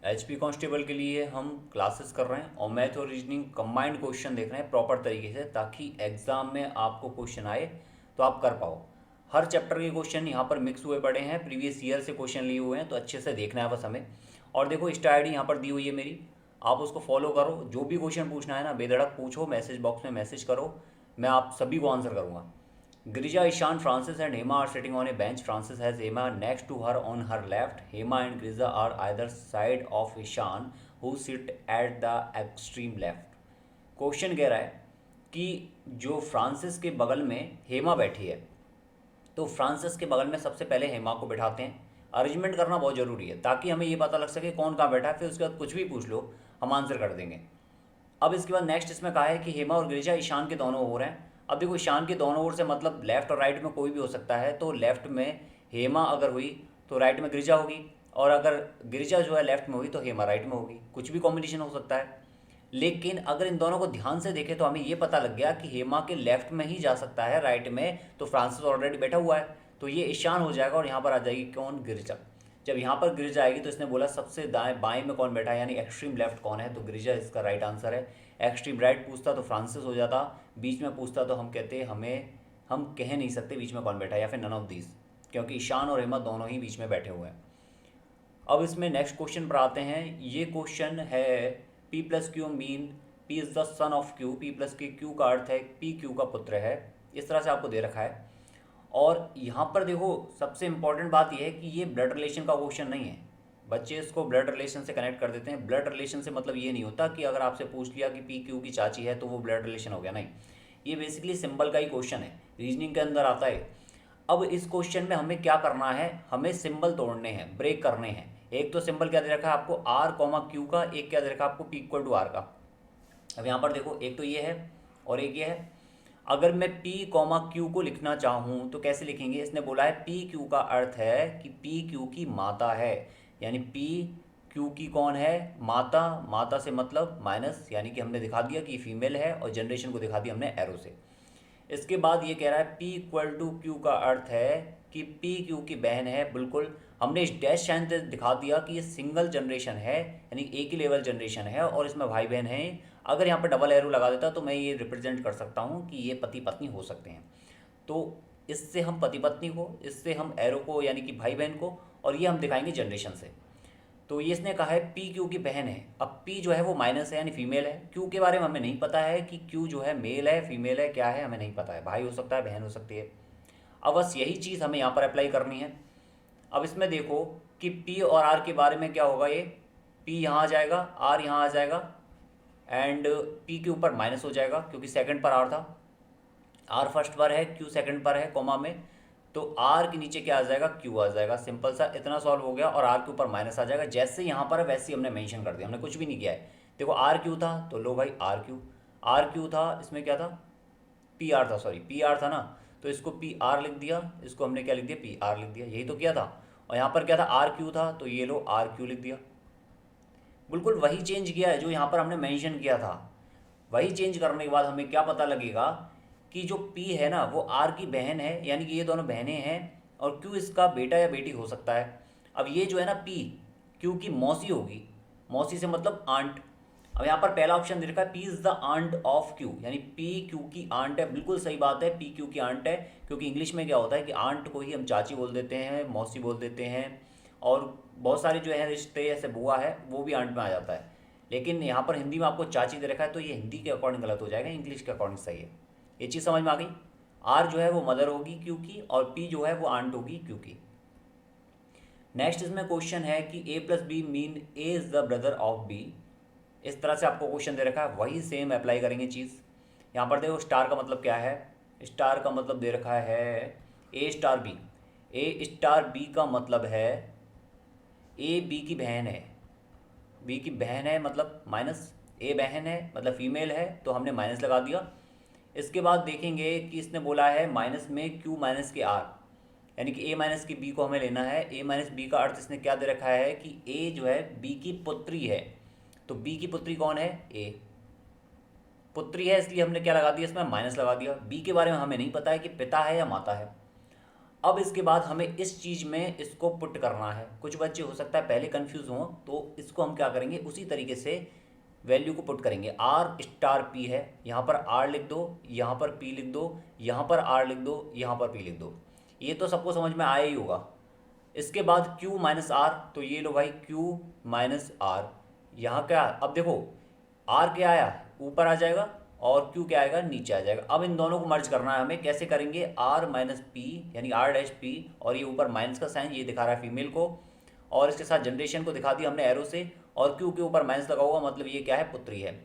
HP constable के लिए हम क्लासेस कर रहे हैं और मैथ और रीजनिंग कंबाइंड क्वेश्चन देख रहे हैं प्रॉपर तरीके से, ताकि एग्जाम में आपको क्वेश्चन आए तो आप कर पाओ। हर चैप्टर के क्वेश्चन यहाँ पर मिक्स हुए पड़े हैं, प्रीवियस ईयर से क्वेश्चन लिए हुए हैं, तो अच्छे से देखना है बस हमें। और देखो इंस्टा आईडी यहाँ पर दी हुई है मेरी, आप उसको फॉलो करो। जो भी क्वेश्चन पूछना है ना बेधड़क पूछो, मैसेज बॉक्स में मैसेज करो, मैं आप सभी को आंसर करूँगा। Girija, Ishan, Francis and Hema are sitting on a bench. Francis has Hema next to her on her left. Hema and Girija are either side of Ishan, who sit at the extreme left. Question कह रहा है कि जो Francis के बगल में हेमा बैठी है, तो फ्रांसिस के बगल में सबसे पहले हेमा को बैठाते हैं। अरेंजमेंट करना बहुत ज़रूरी है ताकि हमें ये पता लग सके कौन कहाँ बैठा है, फिर उसके बाद कुछ भी पूछ लो हम आंसर कर देंगे। अब इसके बाद नेक्स्ट इसमें कहा है कि हेमा और गिरिजा ईशान के दोनों ओर हैं। अब देखो ईशान के दोनों ओर से मतलब लेफ्ट और राइट में कोई भी हो सकता है, तो लेफ्ट में हेमा अगर हुई तो राइट में गिरिजा होगी, और अगर गिरिजा जो है लेफ्ट में हुई तो हेमा राइट में होगी। कुछ भी कॉम्बिनेशन हो सकता है। लेकिन अगर इन दोनों को ध्यान से देखें तो हमें ये पता लग गया कि हेमा के लेफ्ट में ही जा सकता है, राइट में तो फ्रांसिस ऑलरेडी बैठा हुआ है, तो ये ईशान हो जाएगा और यहाँ पर आ जाएगी कौन, गिरिजा। जब यहाँ पर गिरिजा आएगी तो इसने बोला सबसे दाएं बाएं में कौन बैठा है, यानी एक्सट्रीम लेफ्ट कौन है, तो गिरिजा इसका राइट आंसर है। एक्सट्रीम राइट पूछता तो फ्रांसिस हो जाता, बीच में पूछता तो हम कहते हमें, हम कह नहीं सकते बीच में कौन बैठा है, या फिर नन ऑफ दीज, क्योंकि ईशान और हेमा दोनों ही बीच में बैठे हुए हैं। अब इसमें नेक्स्ट क्वेश्चन पर आते हैं। ये क्वेश्चन है P plus Q mean P is the son of Q, P plus के क्यू का अर्थ है पी क्यू का पुत्र है, इस तरह से आपको दे रखा है। और यहाँ पर देखो सबसे इंपॉर्टेंट बात यह है कि ये ब्लड रिलेशन का क्वेश्चन नहीं है। बच्चे इसको ब्लड रिलेशन से कनेक्ट कर देते हैं। ब्लड रिलेशन से मतलब ये नहीं होता कि अगर आपसे पूछ लिया कि पी क्यू की चाची है तो वो ब्लड रिलेशन हो गया, नहीं। ये बेसिकली सिंबल का ही क्वेश्चन है, रीजनिंग के अंदर आता है। अब इस क्वेश्चन में हमें क्या करना है, हमें सिंबल तोड़ने हैं, ब्रेक करने हैं। एक तो सिंबल क्या दे रखा है आपको, आर कॉमा क्यू का, एक क्या दे रखा है आपको, पी इक्वल टू आर का। अब यहाँ पर देखो एक तो ये है और एक ये है। अगर मैं P कॉमा क्यू को लिखना चाहूँ तो कैसे लिखेंगे, इसने बोला है पी क्यू का अर्थ है कि पी क्यू की माता है, यानी पी क्यू की कौन है, माता। माता से मतलब माइनस, यानी कि हमने दिखा दिया कि फीमेल है, और जनरेशन को दिखा दिया हमने एरो से। इसके बाद ये कह रहा है P इक्वल टू क्यू का अर्थ है कि P क्यू की बहन है। बिल्कुल हमने इस डैश साइन से दिखा दिया कि ये सिंगल जनरेशन है, यानी एक ही लेवल जनरेशन है और इसमें भाई बहन है। अगर यहाँ पर डबल एरो लगा देता तो मैं ये रिप्रेजेंट कर सकता हूँ कि ये पति पत्नी हो सकते हैं। तो इससे हम पति पत्नी को, इससे हम एरो को यानी कि भाई बहन को, और ये हम दिखाएंगे जनरेशन से। तो ये इसने कहा है पी क्यू की बहन है। अब पी जो है वो माइनस है यानी फीमेल है। क्यू के बारे में हमें नहीं पता है कि क्यू जो है मेल है फीमेल है, क्या है हमें नहीं पता है, भाई हो सकता है बहन हो सकती है। अब बस यही चीज़ हमें यहाँ पर अप्लाई करनी है। अब इसमें देखो कि पी और आर के बारे में क्या होगा, ये पी यहाँ आ जाएगा, आर यहाँ आ जाएगा, एंड पी के ऊपर माइनस हो जाएगा क्योंकि सेकंड पर आर था। आर फर्स्ट पर है, क्यू सेकंड पर है कॉमा में, तो आर के नीचे क्या आ जाएगा, क्यू आ जाएगा। सिंपल सा इतना सॉल्व हो गया, और आर के ऊपर माइनस आ जाएगा। जैसे यहाँ पर है वैसे ही हमने मेंशन कर दिया, हमने कुछ भी नहीं किया है। देखो आर क्यू था तो लो भाई आर क्यू, आर क्यू था, इसमें क्या था, पी आर था, सॉरी पी आर था ना, तो इसको पी आर लिख दिया, इसको हमने क्या लिख दिया, पी आर लिख दिया, यही तो किया था। और यहाँ पर क्या था, आर क्यू था, तो ये लो आर क्यू लिख दिया। बिल्कुल वही चेंज किया है जो यहाँ पर हमने मेंशन किया था। वही चेंज करने के बाद हमें क्या पता लगेगा कि जो P है ना वो R की बहन है, यानी कि ये दोनों बहनें हैं, और Q इसका बेटा या बेटी हो सकता है। अब ये जो है ना P Q की मौसी होगी, मौसी से मतलब आंट। अब यहाँ पर पहला ऑप्शन दे रखा है P is the aunt of Q, यानी P Q की आंट है। बिल्कुल सही बात है, P Q की आंट है, क्योंकि इंग्लिश में क्या होता है कि आंट को ही हम चाची बोल देते हैं, मौसी बोल देते हैं, और बहुत सारे जो है रिश्ते जैसे बुआ है वो भी आंट में आ जाता है। लेकिन यहाँ पर हिंदी में आपको चाची दे रखा है, तो ये हिंदी के अकॉर्डिंग गलत हो जाएगा, इंग्लिश के अकॉर्डिंग सही है। ये चीज़ समझ में आ गई। आर जो है वो मदर होगी क्यू की, और पी जो है वो आंट होगी क्यू की। नेक्स्ट इसमें क्वेश्चन है कि A plus B mean A is the brother of B. इस तरह से आपको क्वेश्चन दे रखा है, वही सेम अप्लाई करेंगे चीज़। यहाँ पर देखो स्टार का मतलब क्या है, स्टार का मतलब दे रखा है ए स्टार बी। ए स्टार बी का मतलब है ए बी की बहन है, बी की बहन है मतलब माइनस, ए बहन है मतलब फीमेल है तो हमने माइनस लगा दिया। इसके बाद देखेंगे कि इसने बोला है माइनस में क्यू माइनस के आर, यानी कि ए माइनस की बी को हमें लेना है। ए माइनस बी का अर्थ इसने क्या दे रखा है कि ए जो है बी की पुत्री है, तो बी की पुत्री कौन है, ए पुत्री है, इसलिए हमने क्या लगा दिया, इसमें माइनस लगा दिया। बी के बारे में हमें नहीं पता है कि पिता है या माता है। अब इसके बाद हमें इस चीज़ में इसको पुट करना है। कुछ बच्चे हो सकता है पहले कंफ्यूज हों, तो इसको हम क्या करेंगे, उसी तरीके से वैल्यू को पुट करेंगे। आर स्टार पी है, यहाँ पर आर लिख दो, यहाँ पर पी लिख दो, यहाँ पर आर लिख दो, यहाँ पर पी लिख दो। ये तो सबको समझ में आया ही होगा। इसके बाद Q माइनस आर, तो ये लो भाई Q माइनस आर। यहाँ क्या, अब देखो R क्या आया ऊपर आ जाएगा और Q क्या आएगा नीचे आ जाएगा। अब इन दोनों को मर्ज करना है हमें। कैसे करेंगे, R माइनस पी यानी R डैश पी, और ये ऊपर माइनस का साइन ये दिखा रहा है फीमेल को, और इसके साथ जनरेशन को दिखा दिया हमने एरो से, और Q के ऊपर माइनस लगा हुआ, मतलब ये क्या है, पुत्री है।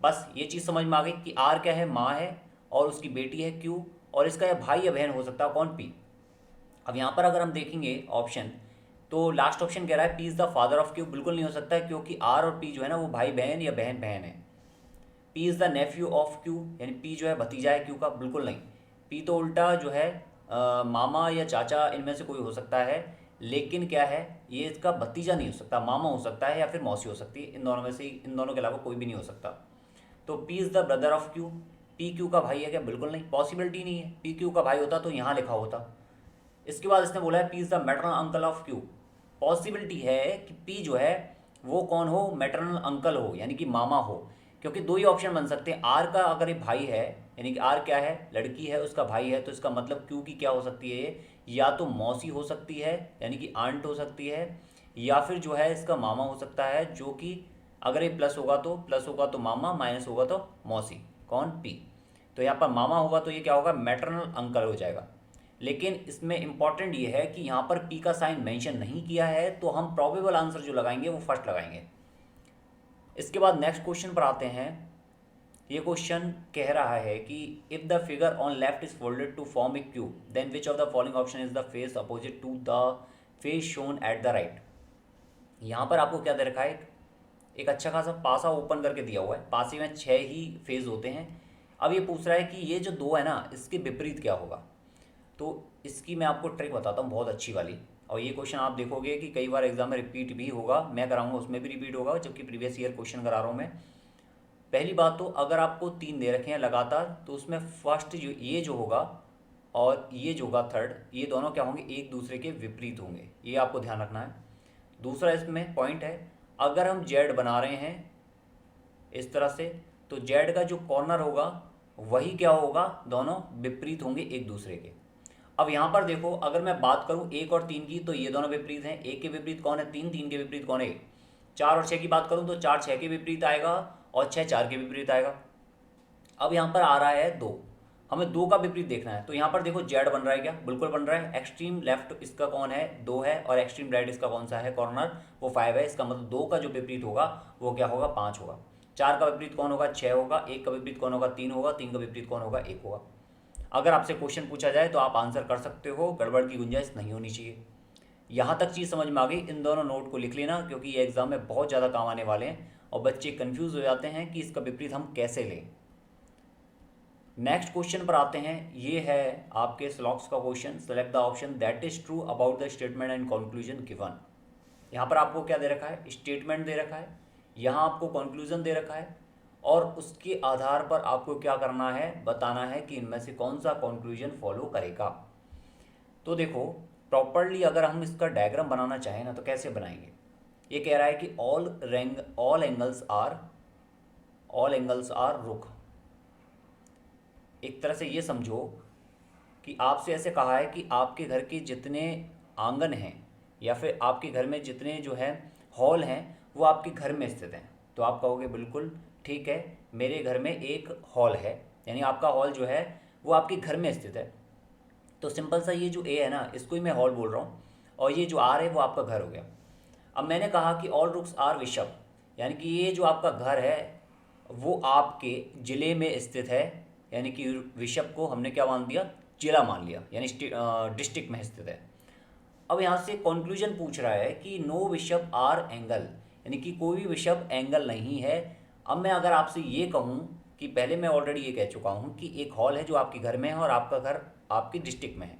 बस ये चीज़ समझ में आ गई कि R क्या है, माँ है, और उसकी बेटी है Q, और इसका या भाई या बहन हो सकता है कौन, P। अब यहाँ पर अगर हम देखेंगे ऑप्शन, तो लास्ट ऑप्शन कह रहा है P is the father of Q. बिल्कुल नहीं हो सकता है, क्योंकि आर और पी जो है ना वो भाई बहन या बहन बहन है। P is the Neiphiu of Q, यानी पी जो है भतीजा है क्यू का, बिल्कुल नहीं। पी तो उल्टा जो है मामा या चाचा इनमें से कोई हो सकता है, लेकिन क्या है, ये इसका भतीजा नहीं हो सकता, मामा हो सकता है या फिर मौसी हो सकती है। इन दोनों में से, इन दोनों के अलावा कोई भी नहीं हो सकता। तो P is the brother of Q, P Q का भाई है क्या, बिल्कुल नहीं, पॉसिबिलिटी नहीं है। पी क्यू का भाई होता तो यहाँ लिखा होता। इसके बाद इसने बोला है P is the maternal uncle of Q. Possibility है कि पी जो है वो कौन हो, मैटरनल अंकल हो, यानी कि मामा हो, क्योंकि दो ही ऑप्शन बन सकते हैं। आर का अगर ये भाई है, यानी कि आर क्या है, लड़की है, उसका भाई है, तो इसका मतलब क्यू की क्या हो सकती है, ये या तो मौसी हो सकती है, यानी कि आंट हो सकती है, या फिर जो है इसका मामा हो सकता है, जो कि अगर ये प्लस होगा तो मामा, माइनस होगा तो मौसी, कौन, पी। तो यहाँ पर मामा होगा तो ये क्या होगा, मैटरनल अंकल हो जाएगा। लेकिन इसमें इंपॉर्टेंट ये है कि यहाँ पर पी का साइन मेंशन नहीं किया है, तो हम प्रोबेबल आंसर जो लगाएंगे वो फर्स्ट लगाएंगे। इसके बाद नेक्स्ट क्वेश्चन पर आते हैं। ये क्वेश्चन कह रहा है कि if the figure on left is folded to form a cube, then which of the following option is the face opposite to the face shown at the right. यहाँ पर आपको क्या दे रखा है, एक अच्छा खासा पासा ओपन करके दिया हुआ है, पासे में 6 ही फेज होते हैं। अब ये पूछ रहा है कि ये जो दो है ना, इसके विपरीत क्या होगा। तो इसकी मैं आपको ट्रिक बताता हूँ, बहुत अच्छी वाली। और ये क्वेश्चन आप देखोगे कि कई बार एग्जाम में रिपीट भी होगा, मैं कराऊंगा उसमें भी रिपीट होगा, जबकि प्रीवियस ईयर क्वेश्चन करा रहा हूँ मैं। पहली बात तो अगर आपको 3 दे रखे हैं लगातार, तो उसमें फर्स्ट जो ये जो होगा और ये जो होगा थर्ड, ये दोनों क्या होंगे, एक दूसरे के विपरीत होंगे, ये आपको ध्यान रखना है। दूसरा इसमें पॉइंट है, अगर हम जेड बना रहे हैं इस तरह से, तो जेड का जो कॉर्नर होगा वही क्या होगा, दोनों विपरीत होंगे एक दूसरे के। अब यहाँ पर देखो, अगर मैं बात करूँ 1 और 3 की, तो ये दोनों विपरीत हैं। 1 के विपरीत कौन है, 3, 3 के विपरीत कौन है, 4 और 6 की बात करूँ तो 4 6 के विपरीत आएगा और 6 4 के विपरीत आएगा। अब यहाँ पर आ रहा है 2, हमें 2 का विपरीत देखना है। तो यहाँ पर देखो जेड बन रहा है क्या, बिल्कुल बन रहा है। एक्सट्रीम लेफ्ट इसका कौन है, 2 है, और एक्सट्रीम राइट इसका कौन सा है, कॉर्नर, वो 5 है। इसका मतलब 2 का जो विपरीत होगा वो क्या होगा, 5 होगा। 4 का विपरीत कौन होगा, 6 होगा। 1 का विपरीत कौन होगा, 3 होगा। 3 का विपरीत कौन होगा, 1 होगा। अगर आपसे क्वेश्चन पूछा जाए तो आप आंसर कर सकते हो, गड़बड़ की गुंजाइश नहीं होनी चाहिए। यहाँ तक चीज़ समझ में आ गई। इन दोनों नोट को लिख लेना, क्योंकि ये एग्जाम में बहुत ज़्यादा काम आने वाले हैं और बच्चे कंफ्यूज हो जाते हैं कि इसका विपरीत हम कैसे लें। नेक्स्ट क्वेश्चन पर आते हैं। ये है आपके स्लॉक्स का question. Select the option that is true about the statement and conclusion given. यहाँ पर आपको क्या दे रखा है, स्टेटमेंट दे रखा है, यहाँ आपको कंक्लूजन दे रखा है, और उसके आधार पर आपको क्या करना है, बताना है कि इनमें से कौन सा कंक्लूजन फॉलो करेगा। तो देखो प्रॉपरली अगर हम इसका डायग्राम बनाना चाहें ना, तो कैसे बनाएंगे। ये कह रहा है कि ऑल एंगल्स आर रुख। एक तरह से ये समझो कि आपसे ऐसे कहा है कि आपके घर के जितने आंगन हैं या फिर आपके घर में जितने जो है हॉल हैं वो आपके घर में स्थित हैं। तो आप कहोगे बिल्कुल ठीक है, मेरे घर में एक हॉल है, यानी आपका हॉल जो है वो आपके घर में स्थित है। तो सिंपल सा ये जो ए है ना, इसको ही मैं हॉल बोल रहा हूँ, और ये जो आर है वो आपका घर हो गया। अब मैंने कहा कि ऑल रुक्स आर विशप, यानी कि ये जो आपका घर है वो आपके ज़िले में स्थित है, यानी कि विशप को हमने क्या मान दिया, जिला मान लिया, यानी डिस्ट्रिक्ट में स्थित है। अब यहाँ से कंक्लूजन पूछ रहा है कि नो विशप आर एंगल, यानी कि कोई भी विशप एंगल नहीं है। अब मैं अगर आपसे ये कहूँ कि पहले मैं ऑलरेडी ये कह चुका हूँ कि एक हॉल है जो आपके घर में है और आपका घर आपकी डिस्ट्रिक्ट में है।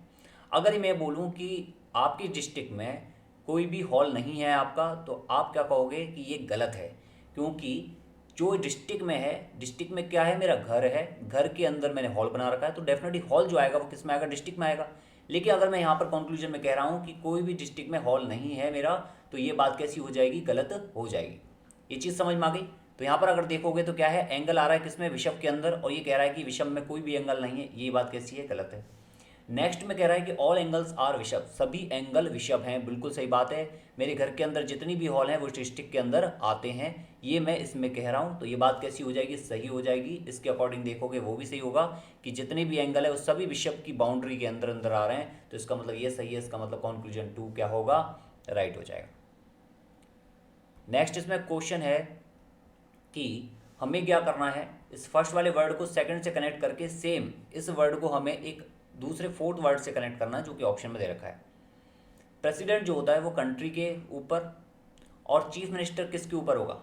अगर मैं बोलूँ कि आपकी डिस्ट्रिक्ट में कोई भी हॉल नहीं है आपका, तो आप क्या कहोगे कि ये गलत है, क्योंकि जो डिस्ट्रिक्ट में है, डिस्ट्रिक्ट में क्या है, मेरा घर है, घर के अंदर मैंने हॉल बना रखा है, तो डेफिनेटली हॉल जो आएगा वो किस में आएगा, डिस्ट्रिक्ट में आएगा। लेकिन अगर मैं यहाँ पर कंक्लूजन में कह रहा हूँ कि कोई भी डिस्ट्रिक्ट में हॉल नहीं है मेरा, तो ये बात कैसी हो जाएगी, गलत हो जाएगी। ये चीज़ समझ में आ गई। तो यहाँ पर अगर देखोगे तो क्या है, एंगल आ रहा है किसमें, विषम के अंदर, और ये कह रहा है कि विषम में कोई भी एंगल नहीं है, ये बात कैसी है, गलत है। नेक्स्ट में कह रहा है कि ऑल एंगल्स आर विषम, सभी एंगल विषम हैं, बिल्कुल सही बात है। मेरे घर के अंदर जितनी भी हॉल हैं वो डिस्ट्रिक्ट के अंदर आते हैं, ये मैं इसमें कह रहा हूँ, तो ये बात कैसी हो जाएगी, सही हो जाएगी। इसके अकॉर्डिंग देखोगे वो भी सही होगा कि जितने भी एंगल है वो सभी विषम की बाउंड्री के अंदर अंदर आ रहे हैं, तो इसका मतलब ये सही है। इसका मतलब कंक्लूजन 2 क्या होगा, राइट हो जाएगा। नेक्स्ट इसमें क्वेश्चन है कि हमें क्या करना है, इस फर्स्ट वाले वर्ड को सेकंड से कनेक्ट करके सेम इस वर्ड को हमें एक दूसरे फोर्थ वर्ड से कनेक्ट करना है, जो कि ऑप्शन में दे रखा है। प्रेसिडेंट जो होता है वो कंट्री के ऊपर, और चीफ मिनिस्टर किसके ऊपर होगा,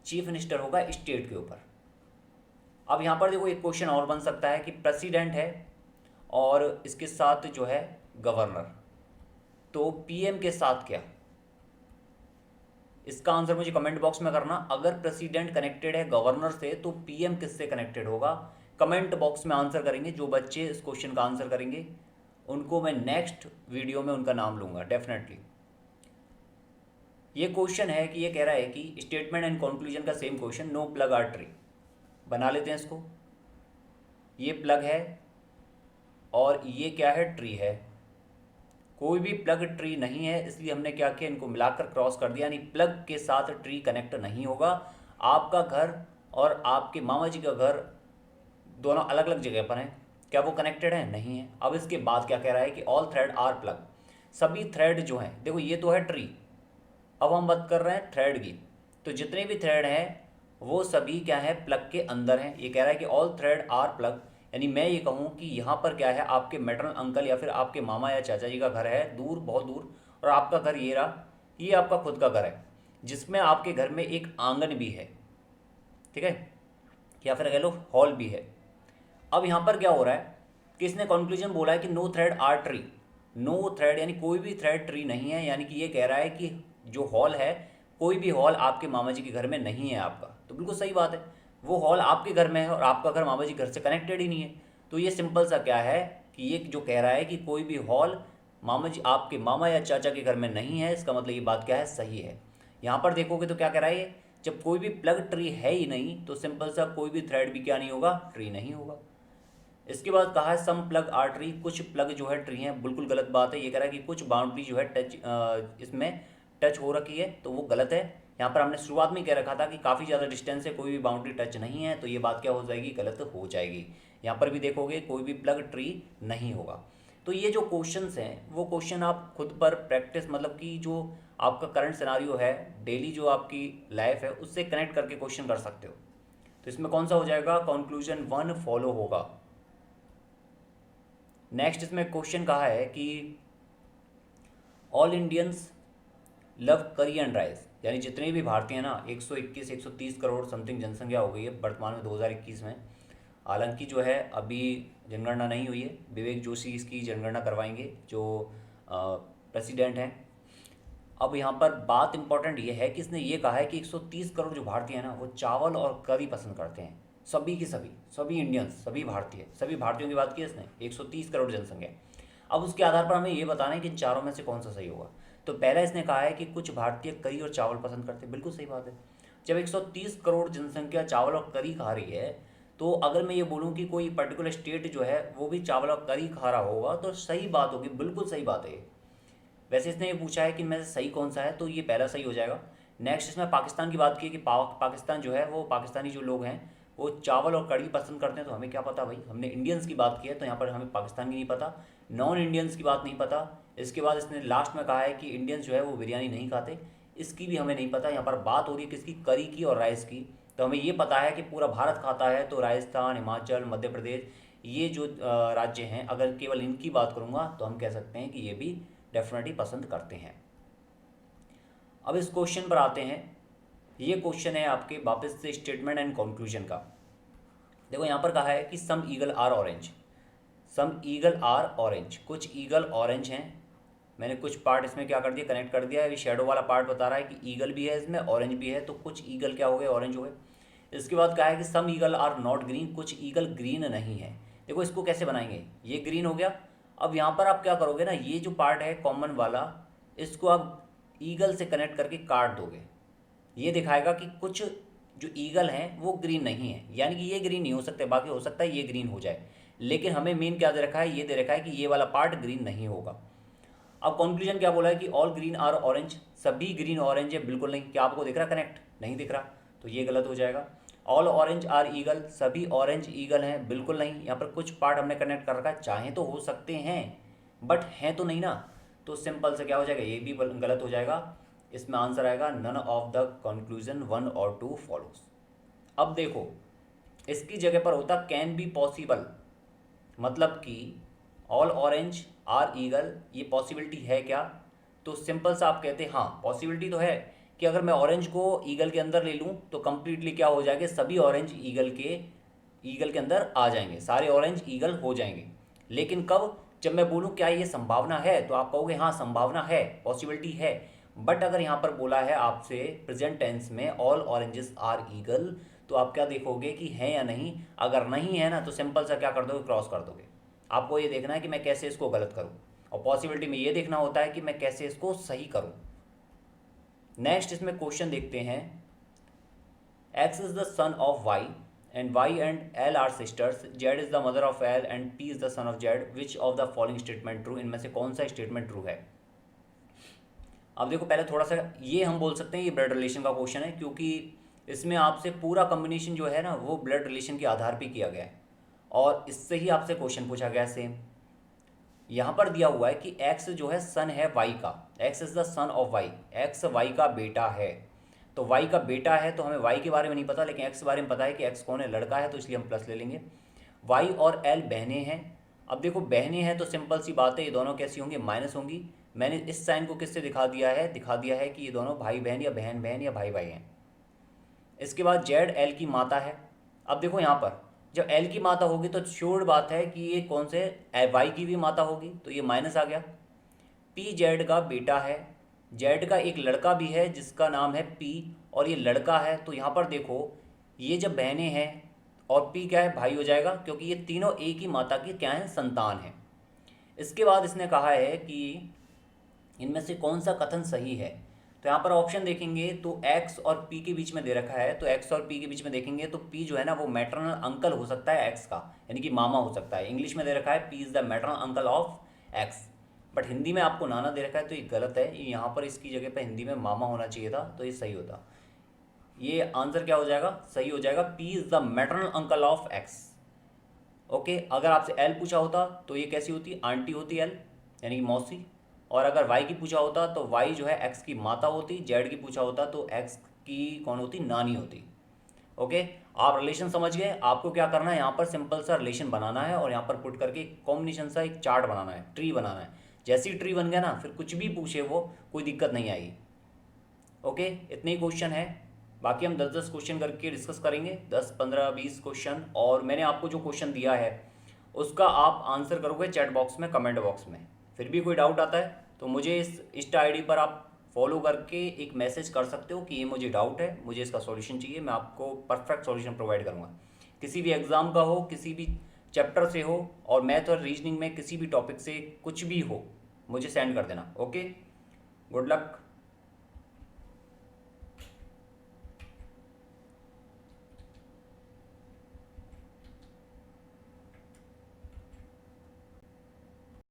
चीफ मिनिस्टर होगा स्टेट के ऊपर। अब यहाँ पर देखो एक क्वेश्चन और बन सकता है कि प्रेसिडेंट है और इसके साथ जो है गवर्नर, तो पीएम के साथ क्या, इसका आंसर मुझे कमेंट बॉक्स में करना। अगर प्रेसिडेंट कनेक्टेड है गवर्नर से तो पीएम किससे कनेक्टेड होगा, कमेंट बॉक्स में आंसर करेंगे। जो बच्चे इस क्वेश्चन का आंसर करेंगे उनको मैं नेक्स्ट वीडियो में उनका नाम लूँगा डेफिनेटली। ये क्वेश्चन है कि ये कह रहा है कि स्टेटमेंट एंड कंक्लूजन का same question, no plug are tree, बना लेते हैं इसको। ये प्लग है और ये क्या है, ट्री है। कोई भी प्लग ट्री नहीं है, इसलिए हमने क्या किया, इनको मिलाकर क्रॉस कर दिया, यानी प्लग के साथ ट्री कनेक्ट नहीं होगा। आपका घर और आपके मामा जी का घर दोनों अलग अलग जगह पर हैं, क्या वो कनेक्टेड है, नहीं है। अब इसके बाद क्या कह रहा है कि ऑल थ्रेड आर प्लग, सभी थ्रेड जो हैं, देखो ये तो है ट्री, अब हम बात कर रहे हैं थ्रेड की, तो जितने भी थ्रेड हैं वो सभी क्या है, प्लग के अंदर हैं। ये कह रहा है कि ऑल थ्रेड आर प्लग, यानी मैं ये कहूँ कि यहाँ पर क्या है, आपके मैटरनल अंकल या फिर आपके मामा या चाचा जी का घर है दूर, बहुत दूर, और आपका घर ये रहा, ये आपका खुद का घर है, जिसमें आपके घर में एक आंगन भी है, ठीक है, या फिर कह लो हॉल भी है। अब यहाँ पर क्या हो रहा है कि इसने कंक्लूजन बोला है कि no thread are tree, no thread यानी कोई भी थ्रेड ट्री नहीं है, यानी कि ये कह रहा है कि जो हॉल है, कोई भी हॉल आपके मामा जी के घर में नहीं है आपका, तो बिल्कुल सही बात है। वो हॉल आपके घर में है और आपका घर मामा जी घर से कनेक्टेड ही नहीं है, तो ये सिंपल सा क्या है कि ये जो कह रहा है कि कोई भी हॉल मामा जी आपके मामा या चाचा के घर में नहीं है, इसका मतलब ये बात क्या है, सही है। यहाँ पर देखोगे तो क्या कह रहा है ये, जब कोई भी प्लग ट्री है ही नहीं तो सिंपल सा कोई भी थ्रेड भी क्या नहीं होगा, ट्री नहीं होगा। इसके बाद कहा है सम प्लग आर ट्री, कुछ प्लग जो है ट्री हैं, बिल्कुल गलत बात है। ये कह रहा है कि कुछ बाउंड्री जो है इसमें टच हो रखी है, तो वो गलत है। यहाँ पर हमने शुरुआत में कह रखा था कि काफ़ी ज़्यादा डिस्टेंस है, कोई भी बाउंड्री टच नहीं है, तो ये बात क्या हो जाएगी, गलत हो जाएगी। यहाँ पर भी देखोगे कोई भी प्लग ट्री नहीं होगा। तो ये जो क्वेश्चंस हैं वो क्वेश्चन आप खुद पर प्रैक्टिस, मतलब कि जो आपका करंट सिनारियो है, डेली जो आपकी लाइफ है, उससे कनेक्ट करके क्वेश्चन कर सकते हो। तो इसमें कौन सा हो जाएगा, कंक्लूजन 1 फॉलो होगा। नेक्स्ट इसमें क्वेश्चन कहा है कि ऑल इंडियंस लव करी एंड राइस, यानी जितने भी भारतीय हैं ना, 121 130 करोड़ समथिंग जनसंख्या हो गई है वर्तमान में 2021 में। हालांकि जो है अभी जनगणना नहीं हुई है, विवेक जोशी इसकी जनगणना करवाएंगे जो प्रेसिडेंट हैं। अब यहाँ पर बात इंपॉर्टेंट ये है कि इसने ये कहा है कि 130 करोड़ जो भारतीय हैं ना, वो चावल और करी पसंद करते हैं, सभी की सभी, सभी इंडियंस, सभी भारतीय, सभी भारतीयों की बात की इसने, 130 करोड़ जनसंख्या। अब उसके आधार पर हमें ये बताना है कि इन चारों में से कौन सा सही होगा। तो पहला इसने कहा है कि कुछ भारतीय करी और चावल पसंद करते हैं, बिल्कुल सही बात है। जब 130 करोड़ जनसंख्या चावल और करी खा रही है, तो अगर मैं ये बोलूँ कि कोई पर्टिकुलर स्टेट जो है वो भी चावल और करी खा रहा होगा, तो सही बात होगी, बिल्कुल सही बात है। वैसे इसने ये पूछा है कि इनमें से सही कौन सा है, तो ये पहला सही हो जाएगा। नेक्स्ट इसमें पाकिस्तान की बात की कि पाकिस्तान जो है वो, पाकिस्तानी जो लोग हैं वो चावल और कड़ी पसंद करते हैं, तो हमें क्या पता भाई, हमने इंडियंस की बात की है, तो यहाँ पर हमें पाकिस्तान की नहीं पता, नॉन इंडियंस की बात नहीं पता। इसके बाद इसने लास्ट में कहा है कि इंडियंस जो है वो बिरयानी नहीं खाते, इसकी भी हमें नहीं पता। यहाँ पर बात हो रही है किसकी, करी की और राइस की, तो हमें ये पता है कि पूरा भारत खाता है, तो राजस्थान, हिमाचल, मध्य प्रदेश, ये जो राज्य हैं, अगर केवल इनकी बात करूँगा तो हम कह सकते हैं कि ये भी डेफिनेटली पसंद करते हैं। अब इस क्वेश्चन पर आते हैं। ये क्वेश्चन है आपके वापस से स्टेटमेंट एंड कंक्लूजन का। देखो यहाँ पर कहा है कि some eagle are orange, some eagle are orange, कुछ ईगल ऑरेंज हैं। मैंने कुछ पार्ट इसमें क्या कर दिया, कनेक्ट कर दिया है। अभी शेडो वाला पार्ट बता रहा है कि ईगल भी है इसमें, ऑरेंज भी है, तो कुछ ईगल क्या हो गए, ऑरेंज हो गए। इसके बाद कहा है कि some eagle are not green, कुछ ईगल ग्रीन नहीं है। देखो इसको कैसे बनाएंगे, ये ग्रीन हो गया, अब यहाँ पर आप क्या करोगे ना, ये जो पार्ट है कॉमन वाला, इसको आप ईगल से कनेक्ट करके काट दोगे। ये दिखाएगा कि कुछ जो ईगल हैं वो ग्रीन नहीं है, यानी कि ये ग्रीन नहीं हो सकते, बाकी हो सकता है ये ग्रीन हो जाए, लेकिन हमें मेन क्या दे रखा है, ये दे रखा है कि ये वाला पार्ट ग्रीन नहीं होगा। अब कंक्लूजन क्या बोला है कि ऑल ग्रीन आर ऑरेंज, सभी ग्रीन ऑरेंज है, बिल्कुल नहीं। क्या आपको दिख रहा कनेक्ट? नहीं दिख रहा, तो ये गलत हो जाएगा। ऑल ऑरेंज आर ईगल, सभी ऑरेंज ईगल हैं, बिल्कुल नहीं। यहाँ पर कुछ पार्ट हमने कनेक्ट कर रखा है, चाहे तो हो सकते हैं बट हैं तो नहीं ना, तो सिंपल से क्या हो जाएगा, ये भी गलत हो जाएगा। इसमें आंसर आएगा नन ऑफ द कंक्लूजन 1 और 2 फॉलोज। अब देखो, इसकी जगह पर होता कैन बी पॉसिबल, मतलब कि ऑल ऑरेंज आर ईगल, ये पॉसिबिलिटी है क्या? तो सिंपल सा आप कहते हैं हाँ पॉसिबिलिटी तो है कि अगर मैं ऑरेंज को ईगल के अंदर ले लूँ तो कंप्लीटली क्या हो जाएगा, सभी ऑरेंज ईगल के अंदर आ जाएंगे, सारे ऑरेंज ईगल हो जाएंगे। लेकिन कब? जब मैं बोलूँ क्या ये संभावना है, तो आप कहोगे हाँ संभावना है, पॉसिबिलिटी है। बट अगर यहाँ पर बोला है आपसे प्रेजेंट टेंस में ऑल ऑरेंजेस आर ईगल, तो आप क्या देखोगे कि है या नहीं। अगर नहीं है ना तो सिंपल सा क्या कर दोगे, क्रॉस कर दोगे। आपको ये देखना है कि मैं कैसे इसको गलत करूँ, और पॉसिबिलिटी में ये देखना होता है कि मैं कैसे इसको सही करूँ। नेक्स्ट इसमें क्वेश्चन देखते हैं। X is the son of Y and Y and L are sisters, Z is the mother of L and P is the son of Z, which of the following statement true, इनमें से कौन सा statement true है? अब देखो, पहले थोड़ा सा ये हम बोल सकते हैं ये ब्लड रिलेशन का क्वेश्चन है, क्योंकि इसमें आपसे पूरा कॉम्बिनेशन जो है ना वो ब्लड रिलेशन के आधार पर किया गया है, और इससे ही आपसे क्वेश्चन पूछा गया है सेम। यहाँ पर दिया हुआ है कि x जो है सन है y का, x is the son of y, x y का बेटा है। तो y का बेटा है तो हमें y के बारे में नहीं पता, लेकिन x के बारे में पता है कि x कौन है, लड़का है, तो इसलिए हम प्लस ले लेंगे। y और l बहनें हैं। अब देखो बहनें हैं तो सिंपल सी बात है, ये दोनों कैसी होंगी, माइनस होंगी। मैंने इस साइन को किससे दिखा दिया है कि ये दोनों भाई बहन या बहन बहन या भाई भाई हैं। इसके बाद जेड एल की माता है। अब देखो यहाँ पर जब एल की माता होगी तो श्योर बात है कि ये कौन से, वाई की भी माता होगी, तो ये माइनस आ गया। पी जेड का बेटा है, जेड का एक लड़का भी है जिसका नाम है पी, और ये लड़का है, तो यहाँ पर देखो ये जब बहनें हैं और पी क्या है, भाई हो जाएगा, क्योंकि ये तीनों एक ही माता की क्या है, संतान है। इसके बाद इसने कहा है कि इनमें से कौन सा कथन सही है, तो यहाँ पर ऑप्शन देखेंगे तो x और p के बीच में दे रखा है, तो x और p के बीच में देखेंगे तो p जो है ना वो मैटरनल अंकल हो सकता है x का, यानी कि मामा हो सकता है। इंग्लिश में दे रखा है p is the maternal uncle of x, but Hindi में आपको नाना दे रखा है तो ये गलत है। ये यहाँ पर इसकी जगह पर हिंदी में मामा होना चाहिए था, तो ये सही होता। ये आंसर क्या हो जाएगा, सही हो जाएगा, p is the maternal uncle of x। Okay, अगर आपसे l पूछा होता तो ये कैसी होती, आंटी होती l, यानी कि मौसी। और अगर y की पूछा होता तो y जो है x की माता होती, z की पूछा होता तो x की कौन होती, नानी होती। ओके, आप रिलेशन समझ गए। आपको क्या करना है, यहाँ पर सिंपल सा रिलेशन बनाना है और यहाँ पर पुट करके कॉम्बिनेशन सा एक चार्ट बनाना है, ट्री बनाना है। जैसे ही ट्री बन गया ना, फिर कुछ भी पूछे वो कोई दिक्कत नहीं आएगी। ओके, इतने ही क्वेश्चन है, बाकी हम 10-10 क्वेश्चन करके डिस्कस करेंगे, 10, 15, 20 क्वेश्चन। और मैंने आपको जो क्वेश्चन दिया है उसका आप आंसर करोगे चैट बॉक्स में, कमेंट बॉक्स में। फिर भी कोई डाउट आता है तो मुझे इस इंस्टा आईडी पर आप फॉलो करके एक मैसेज कर सकते हो कि ये मुझे डाउट है, मुझे इसका सॉल्यूशन चाहिए, मैं आपको परफेक्ट सॉल्यूशन प्रोवाइड करूँगा। किसी भी एग्ज़ाम का हो, किसी भी चैप्टर से हो, और मैथ और रीजनिंग में किसी भी टॉपिक से कुछ भी हो, मुझे सेंड कर देना। Okay, good luck.